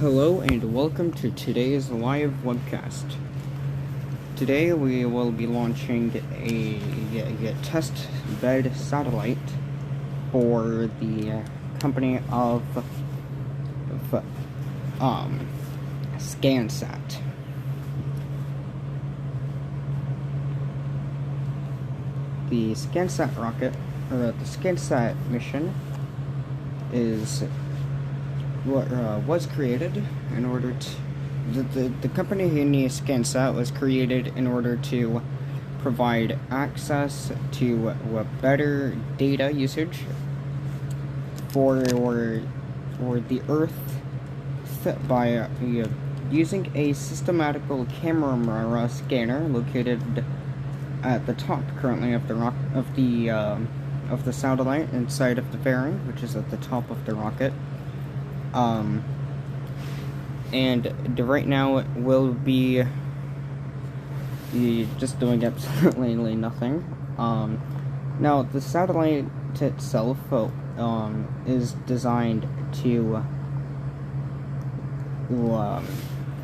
Hello and welcome to today's live webcast. Today we will be launching a test bed satellite for the company of ScanSat. The ScanSat rocket, or the ScanSat mission, is what was created in order to the company ScanSat was created in order to provide access to better data usage for the Earth by using a systematical camera scanner located at the top currently of the satellite inside of the fairing, which is at the top of the rocket. And right now it will be just doing absolutely nothing. Now the satellite itself is designed to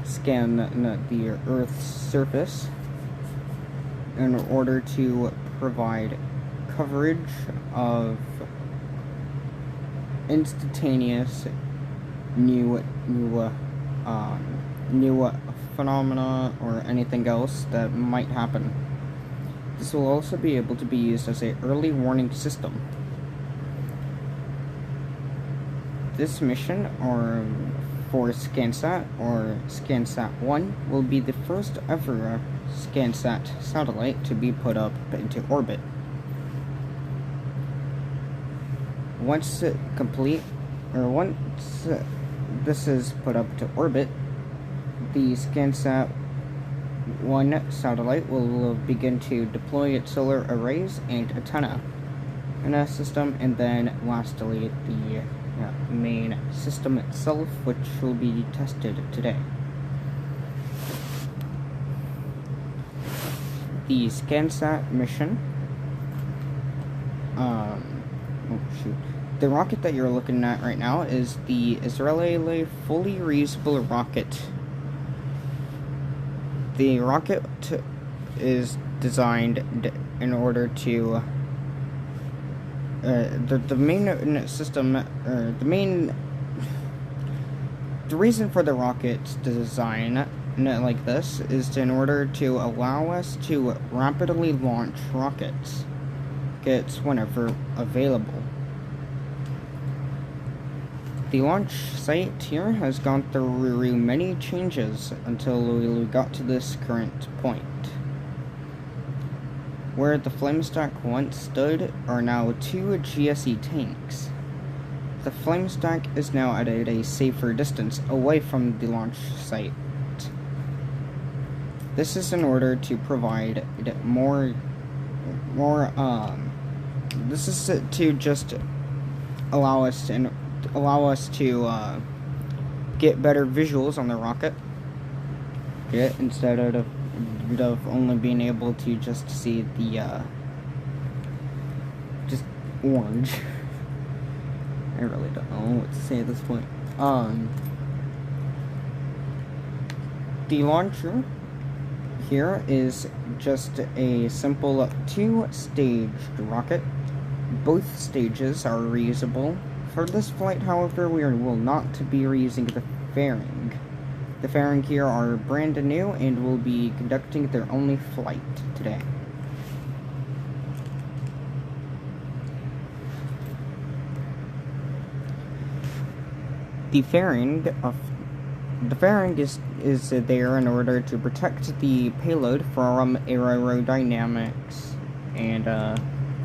scan the Earth's surface in order to provide coverage of instantaneous new phenomena or anything else that might happen. This will also be able to be used as an early warning system. This mission, or for ScanSat or ScanSat-1, will be the first ever ScanSat satellite to be put up into orbit. Once this is put up to orbit, the ScanSat-1 satellite will begin to deploy its solar arrays and antenna in a system, and then lastly the main system itself, which will be tested today. The ScanSat mission, the rocket that you're looking at right now is the Israeli fully reusable rocket. The rocket is designed in order to the reason for the rocket's design like this is in order to allow us to rapidly launch rockets whenever available. The launch site here has gone through many changes until we got to this current point. Where the Flamestack once stood are now 2 GSE tanks. The Flamestack is now at a safer distance away from the launch site. This is in order to provide this is to just allow us to get better visuals on the rocket, instead of only being able to just see the just orange. I really don't know what to say at this point. The launcher here is just a simple 2-staged rocket. Both stages are reusable. For this flight, however, we will not be reusing the fairing. The fairing here are brand new and will be conducting their only flight today. The fairing is there in order to protect the payload from aerodynamics and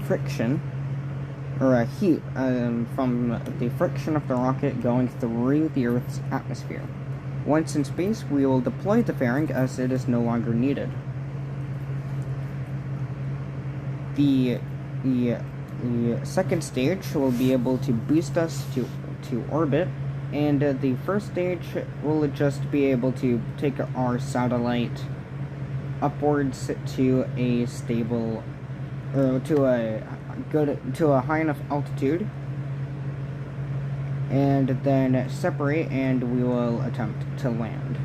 friction, or heat from the friction of the rocket going through the Earth's atmosphere. Once in space, we will deploy the fairing as it is no longer needed. The second stage will be able to boost us to orbit, and the first stage will just be able to take our satellite upwards to a stable, or to a high enough altitude and then separate, and we will attempt to land.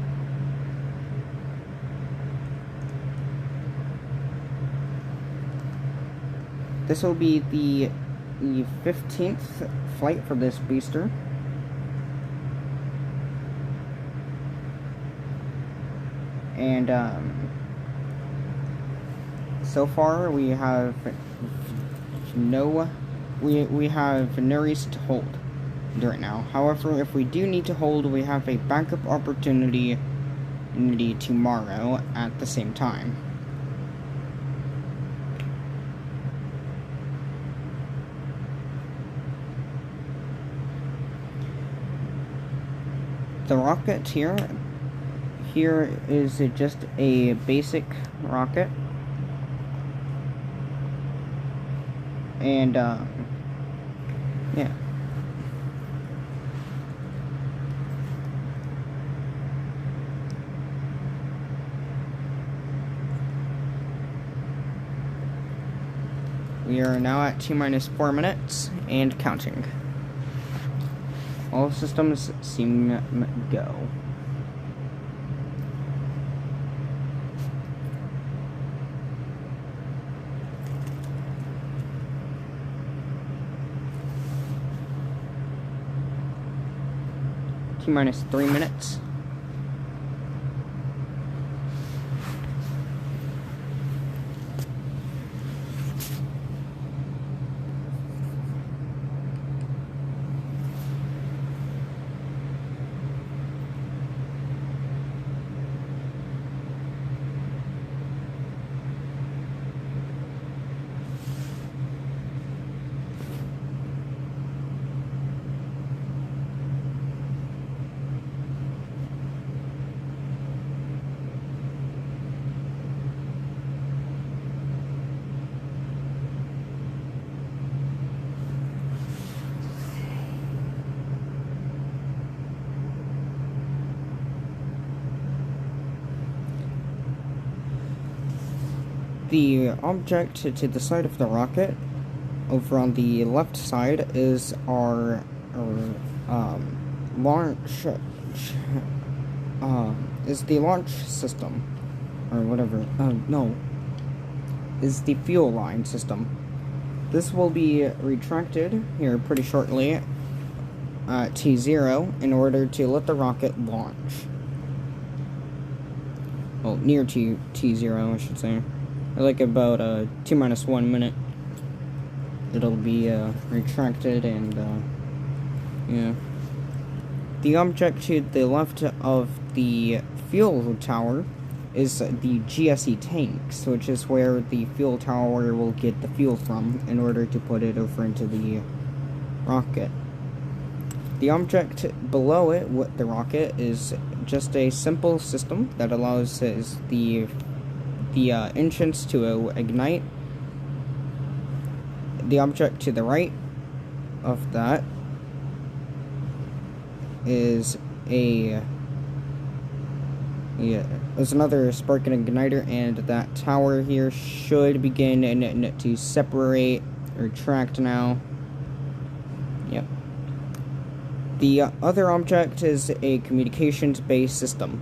This will be the 15th flight for this booster. And so far we have no reason to hold right now. However, if we do need to hold, we have a backup opportunity tomorrow at the same time. The rocket here is just a basic rocket, and yeah. We are now at T-4 minutes and counting. All systems seem go. T-3 minutes. The object to the side of the rocket, over on the left side, is our launch. Is the launch system, or whatever. No, is the fuel line system. This will be retracted here pretty shortly at T0 in order to let the rocket launch. Well, near T0, I should say. Like about 2-1 minute, it'll be retracted, and yeah. The object to the left of the fuel tower is the GSE tanks, which is where the fuel tower will get the fuel from in order to put it over into the rocket. The object below it, with the rocket, is just a simple system that allows the engines to ignite. The object to the right of that is another spark and igniter, and that tower here should begin to separate, retract now. Yep. The other object is a communications-based system.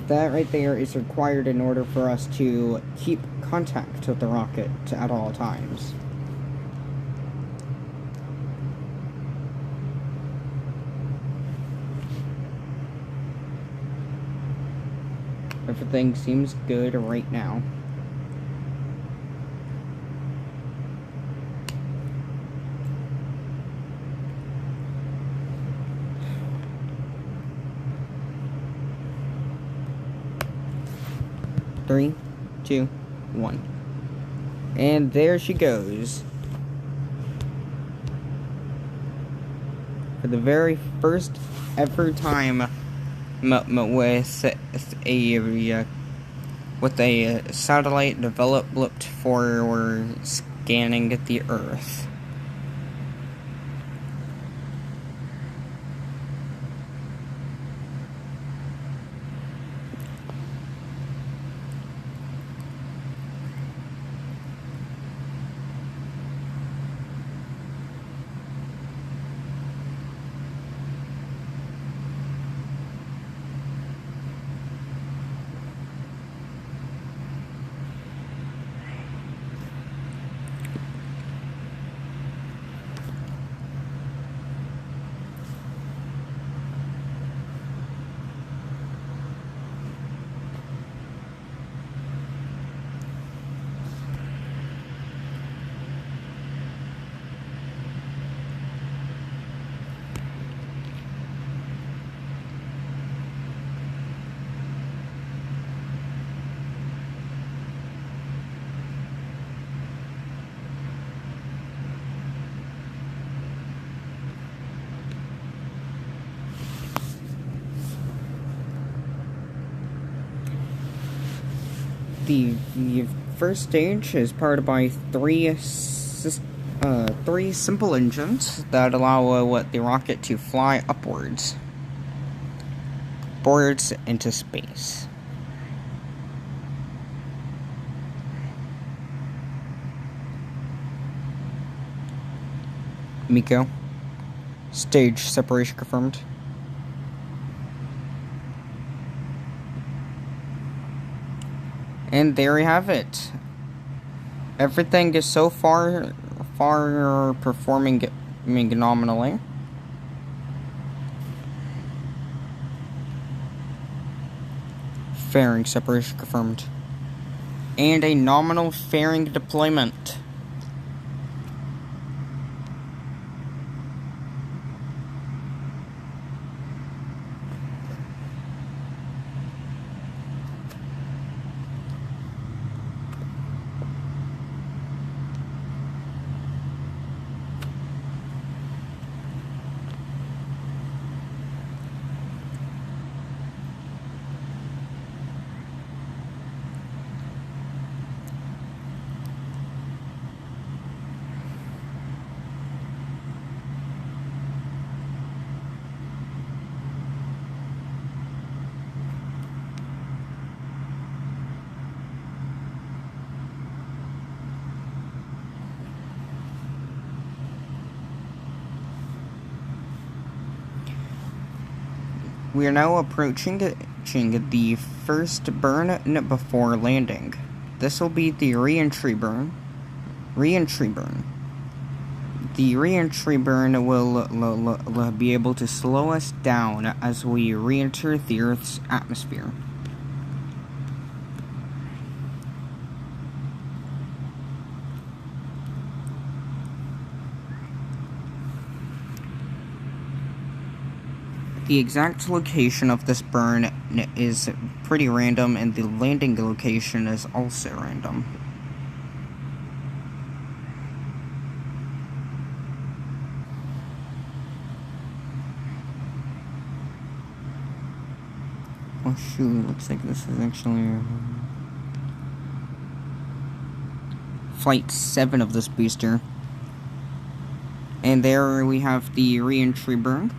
That right there is required in order for us to keep contact with the rocket at all times. Everything seems good right now. Three, 2, 1. And there she goes. For the very first ever time with a satellite developed for scanning the Earth. The first stage is powered by three simple engines that allow the rocket to fly upwards into space. Miko, stage separation confirmed. And there we have it. Everything is so far performing nominally. Fairing separation confirmed. And a nominal fairing deployment. We are now approaching the first burn before landing. This will be the re-entry burn. The re-entry burn will be able to slow us down as we re-enter the Earth's atmosphere. The exact location of this burn is pretty random, and the landing location is also random. Oh shoot, looks like this is actually Flight 7 of this booster. And there we have the re-entry burn.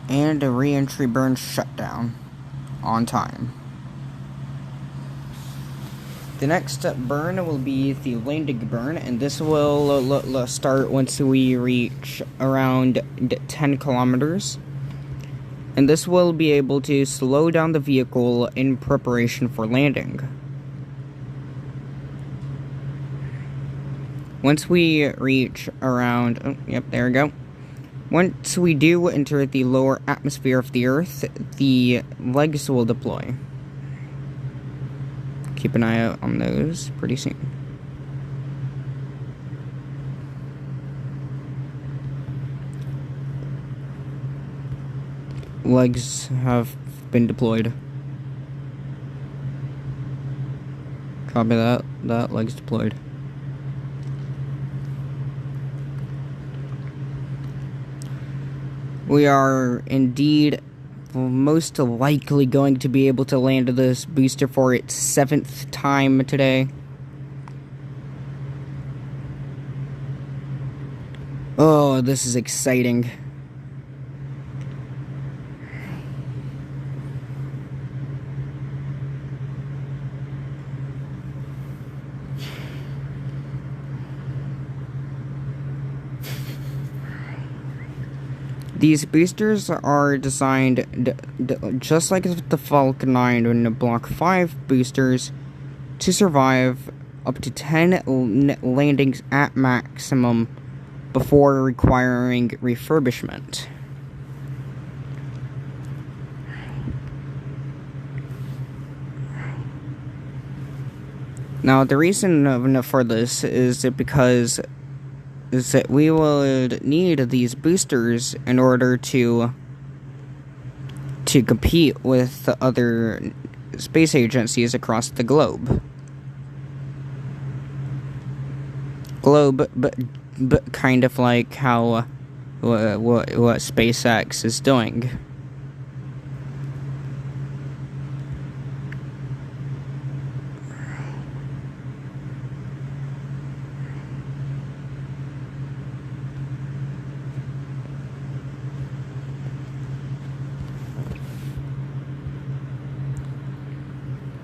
And a re-entry burn shutdown on time. The next burn will be the landing burn, and this will start once we reach around 10 kilometers. And this will be able to slow down the vehicle in preparation for landing. Once we reach around, oh, yep, there we go. Once we do enter the lower atmosphere of the Earth, the legs will deploy. Keep an eye out on those pretty soon. Legs have been deployed. Copy that. Legs deployed. We are indeed most likely going to be able to land this booster for its 7th time today. Oh, this is exciting. These boosters are designed just like the Falcon 9 and Block 5 boosters to survive up to 10 landings at maximum before requiring refurbishment. Now, the reason for this is that we would need these boosters in order to compete with the other space agencies across the globe. globe, but kind of like how what SpaceX is doing.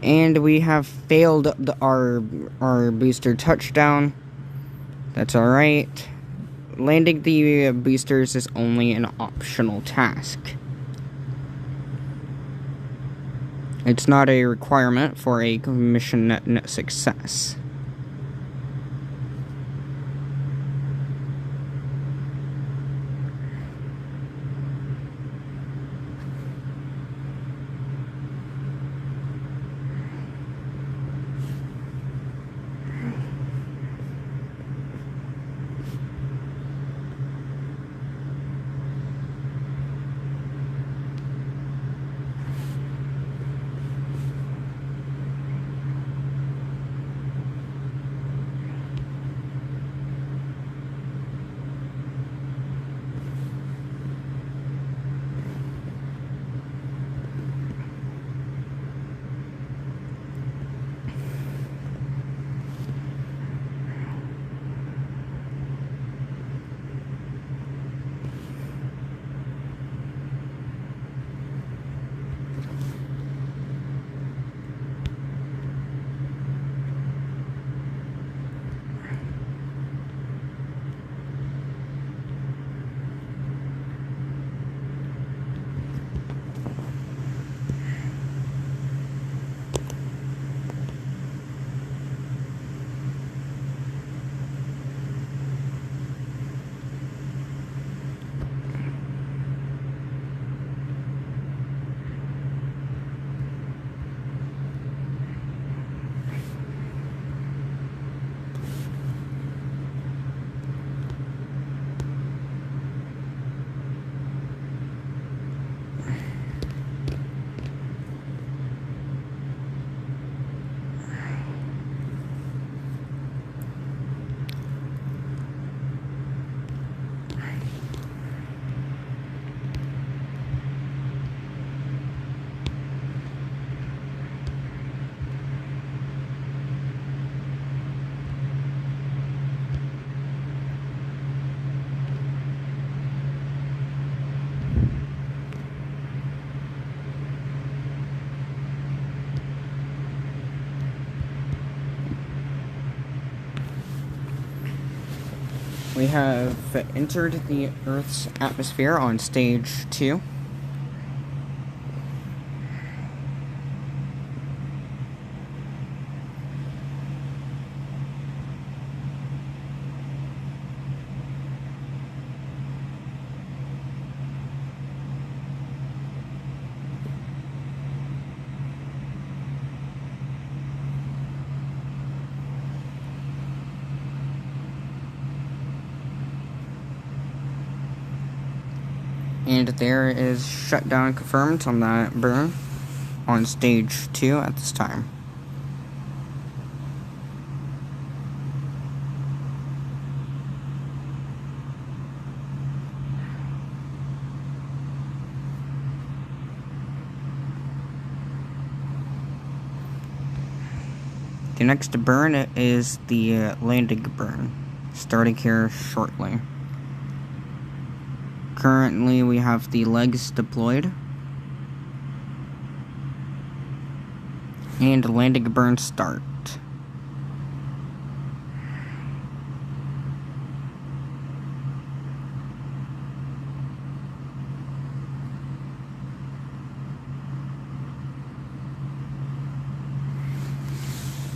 And we have failed our booster touchdown. That's alright. Landing the boosters is only an optional task. It's not a requirement for a mission success. We have entered the Earth's atmosphere on stage 2. And there is shutdown confirmed on that burn on stage 2 at this time. The next burn is the landing burn, starting here shortly. Currently, we have the legs deployed. And landing burn start.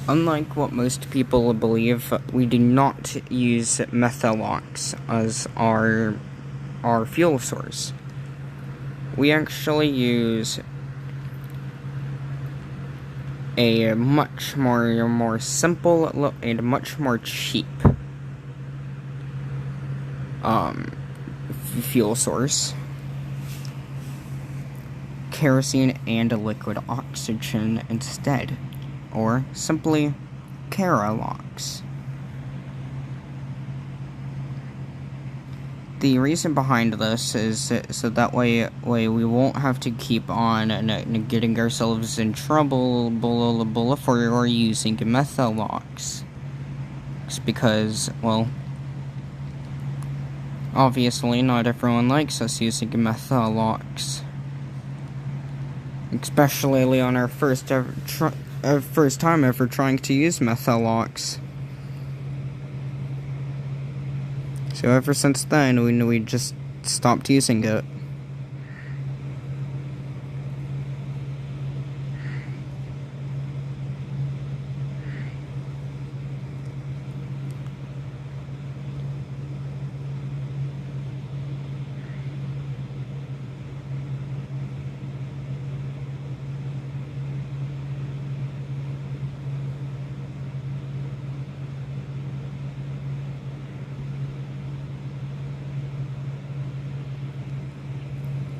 Unlike what most people believe, we do not use methalox as our fuel source. We actually use a much more simple and much more cheap fuel source: kerosene and liquid oxygen instead, or simply Keralox. the reason behind this is so that way we won't have to keep on getting ourselves in trouble for using methyl locks. It's because, well, obviously not everyone likes us using methyl locks, especially on our first time ever trying to use methyl locks. So ever since then, we just stopped using it.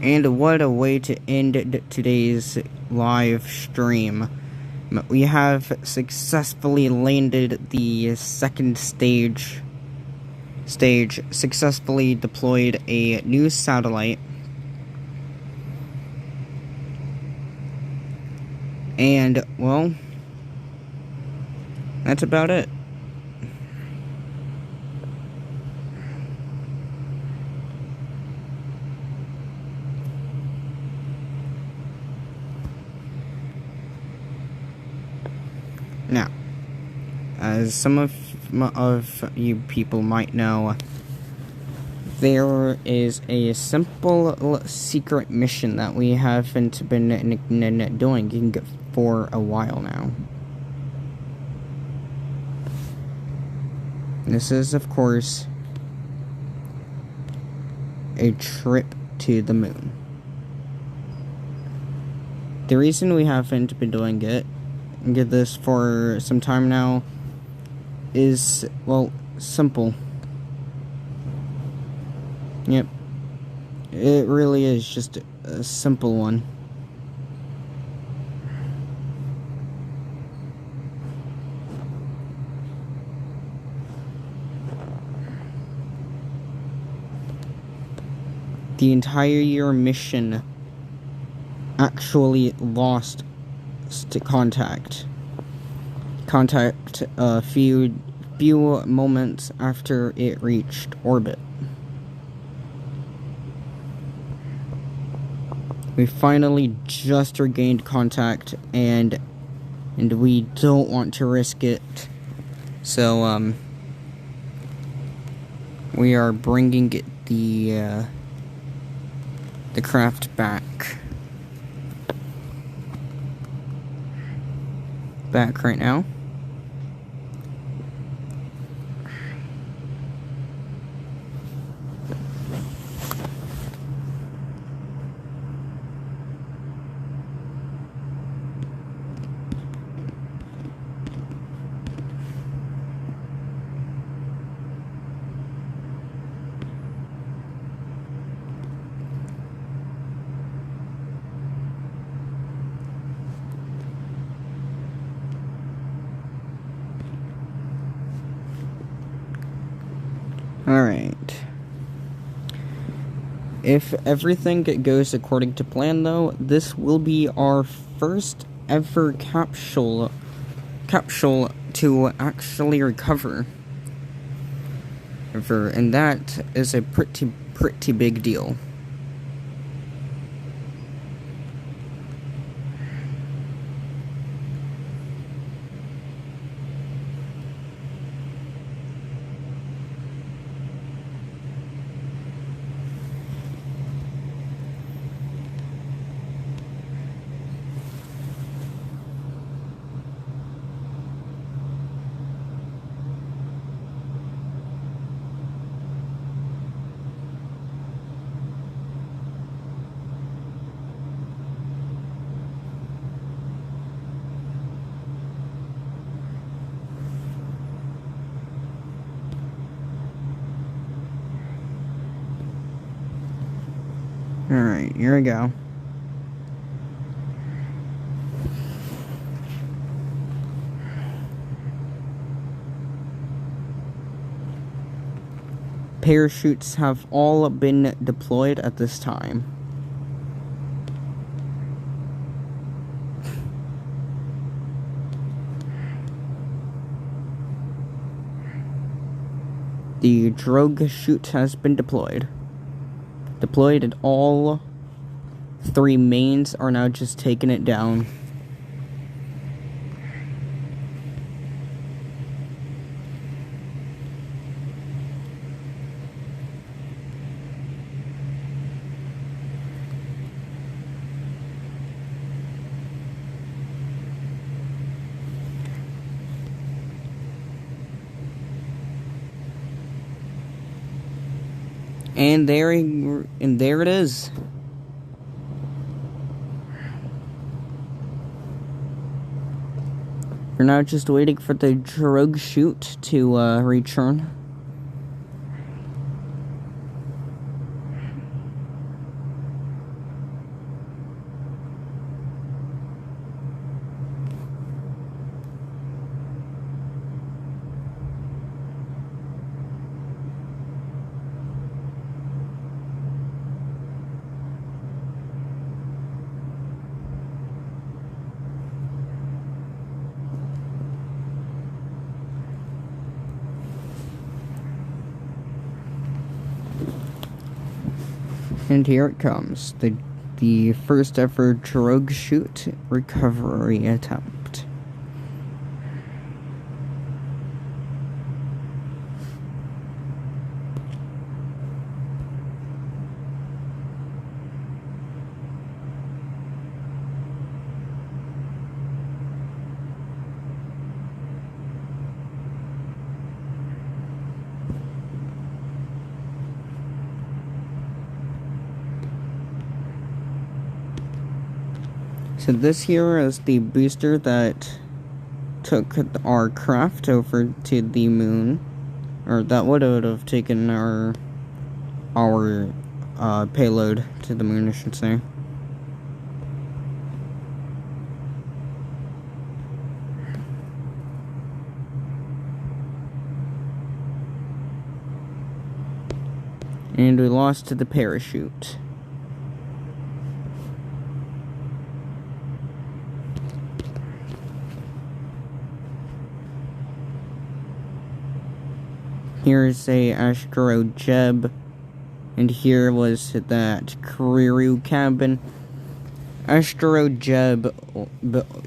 And what a way to end today's live stream. We have successfully landed the second stage, successfully deployed a new satellite, and, well, that's about it. Now, as some of you people might know, there is a simple secret mission that we haven't been doing for a while now. This is, of course, a trip to the moon. The reason we haven't been doing it, get this for some time now, is, well, simple. Yep. It really is just a simple one. The entire mission actually lost contact a few moments after it reached orbit. We finally just regained contact, and we don't want to risk it, so we are bringing the craft back right now. Alright. If everything goes according to plan, though, this will be our first ever capsule to actually recover. And that is a pretty big deal. Alright, here we go. parachutes have all been deployed at this time. The drogue chute has been deployed. And all 3 mains are now just taking it down. And there it is. We're now just waiting for the drogue chute to return. And here it comes, the first ever drogue chute recovery attempt. So this here is the booster that took our craft over to the moon, or that would have taken our payload to the moon, I should say. And we lost the parachute. Here's a Astro Jeb, and here was that crew cabin. Astro Jeb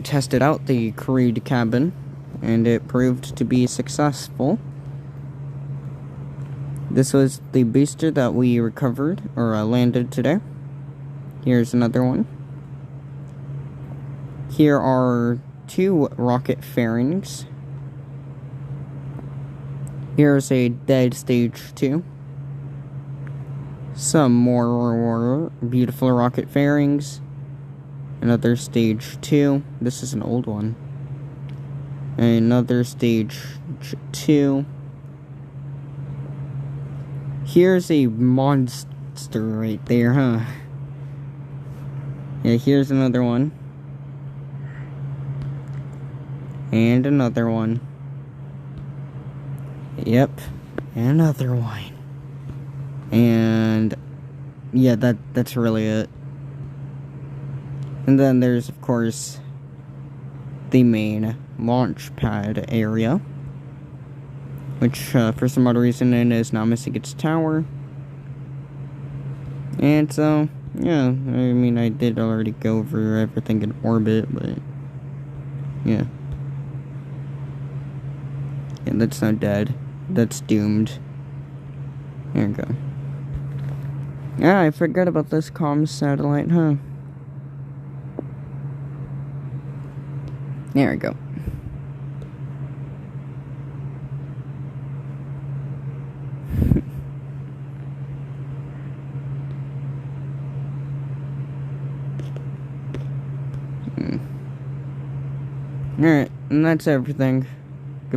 tested out the crewed cabin, and it proved to be successful. This was the booster that we recovered, or landed today. Here's another one. Here are 2 rocket fairings. Here's a dead stage 2. Some more beautiful rocket fairings. Another stage 2. This is an old one. Another stage 2. Here's a monster right there, huh? Yeah, here's another one. And another one. Yep, another one. And yeah, that's really it. And then there's, of course, the main launch pad area, which for some odd reason it is now missing its tower. And so, yeah, I mean, I did already go over everything in orbit, but yeah. Yeah, that's not dead. That's doomed. There we go. Yeah, I forgot about this comms satellite, huh? There we go. Alright, and that's everything.